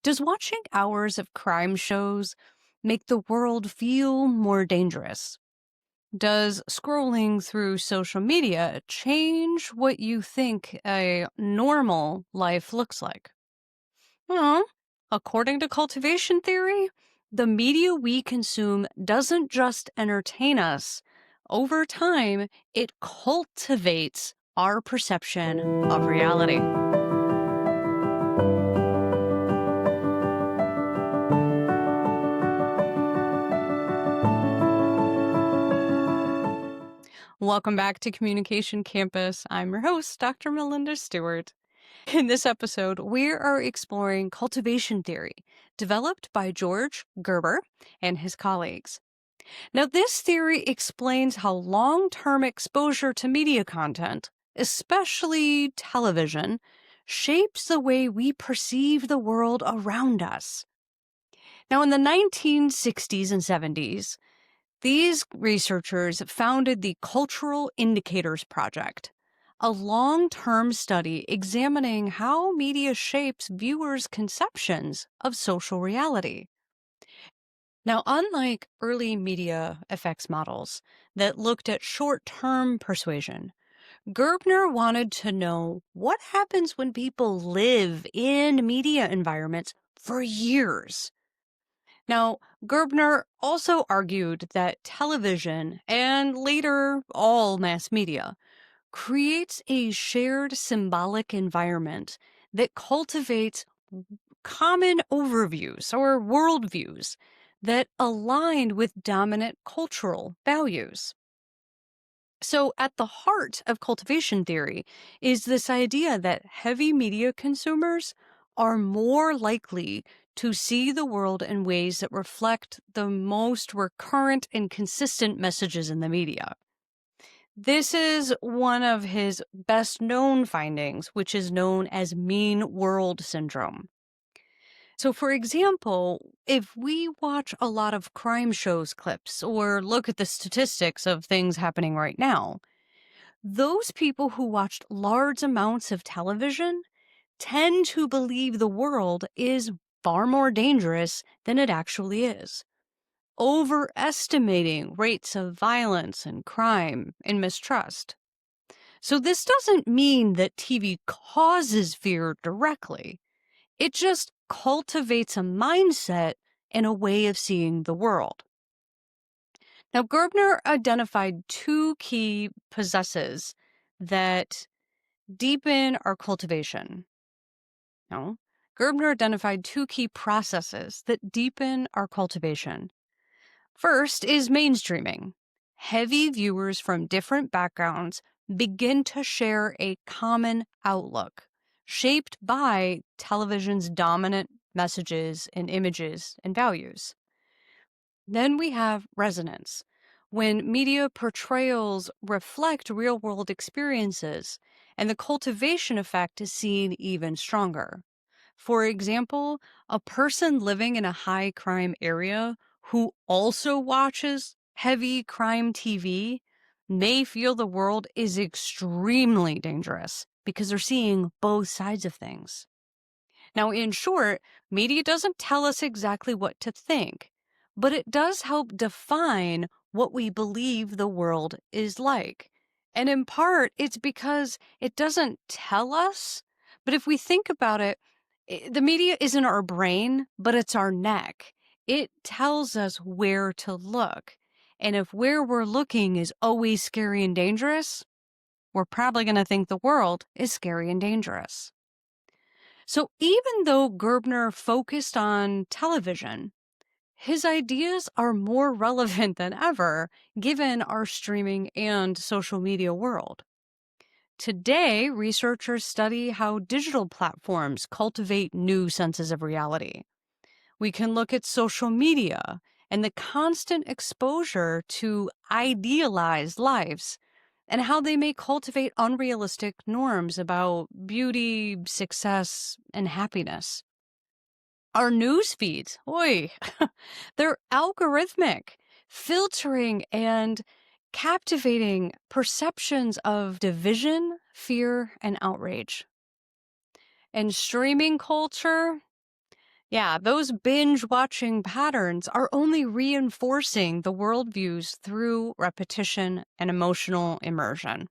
Does watching hours of crime shows make the world feel more dangerous? Does scrolling through social media change what you think a normal life looks like? Well, according to cultivation theory, the media we consume doesn't just entertain us. Over time, it cultivates our perception of reality. Welcome back to Communication Campus. I'm your host, Dr. Melinda Stewart. In this episode, we are exploring cultivation theory, developed by George Gerber and his colleagues. Now, this theory explains how long term exposure to media content, especially television, shapes the way we perceive the world around us. Now, in the 1960s and 70s, these researchers founded the Cultural Indicators Project, a long term study examining how media shapes viewers' conceptions of social reality. Now, unlike early media effects models that looked at short term persuasion, Gerbner wanted to know what happens when people live in media environments for years. Now, Gerbner also argued that television, and later all mass media, creates a shared symbolic environment that cultivates common overviews or worldviews that aligned with dominant cultural values. So, at the heart of cultivation theory is this idea that heavy media consumers are more likely to see the world in ways that reflect the most recurrent and consistent messages in the media. This is one of his best known findings, which is known as mean world syndrome. So, for example, if we watch a lot of crime shows clips or look at the statistics of things happening right now, those people who watched large amounts of television tend to believe the world is far more dangerous than it actually is, overestimating rates of violence and crime and mistrust. So, this doesn't mean that TV causes fear directly, it just cultivates a mindset and a way of seeing the world. Now, Gerbner identified two key possesses that deepen our cultivation. No. Gerbner identified two key processes that deepen our cultivation. First is mainstreaming. Heavy viewers from different backgrounds begin to share a common outlook, shaped by television's dominant messages and images and values. Then we have resonance, when media portrayals reflect real world experiences, and the cultivation effect is seen even stronger. For example, a person living in a high crime area who also watches heavy crime TV may feel the world is extremely dangerous because they're seeing both sides of things. Now, in short, media doesn't tell us exactly what to think, but it does help define what we believe the world is like. And in part, it's because it doesn't tell us, but if we think about it, the media isn't our brain, but it's our neck. It tells us where to look. And if where we're looking is always scary and dangerous, we're probably going to think the world is scary and dangerous. So even though Gerbner focused on television, his ideas are more relevant than ever given our streaming and social media world. Today, researchers study how digital platforms cultivate new senses of reality. We can look at social media and the constant exposure to idealized lives and how they may cultivate unrealistic norms about beauty, success, and happiness. Our news feeds, oi, they're algorithmic, filtering and captivating perceptions of division, fear, and outrage. And streaming culture, Yeah, those binge watching patterns are only reinforcing the worldviews through repetition and emotional immersion.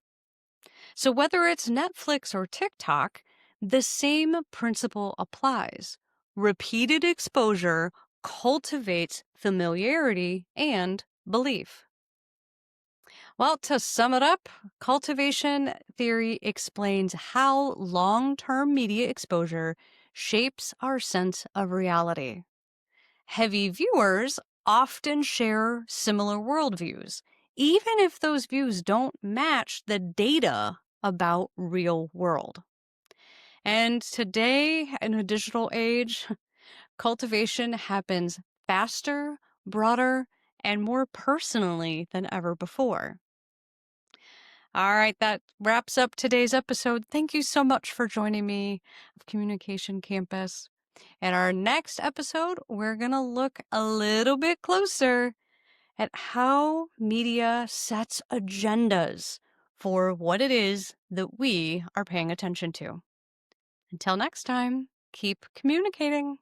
So, whether it's Netflix or TikTok, the same principle applies. Repeated exposure cultivates familiarity and belief. Well, to sum it up, cultivation theory explains how long term media exposure shapes our sense of reality. Heavy viewers often share similar worldviews, even if those views don't match the data about real world. And today, in a digital age, cultivation happens faster, broader, and more personally than ever before. All right, that wraps up today's episode. Thank you so much for joining me of Communication Campus. In our next episode, we're going to look a little bit closer at how media sets agendas for what it is that we are paying attention to. Until next time, keep communicating.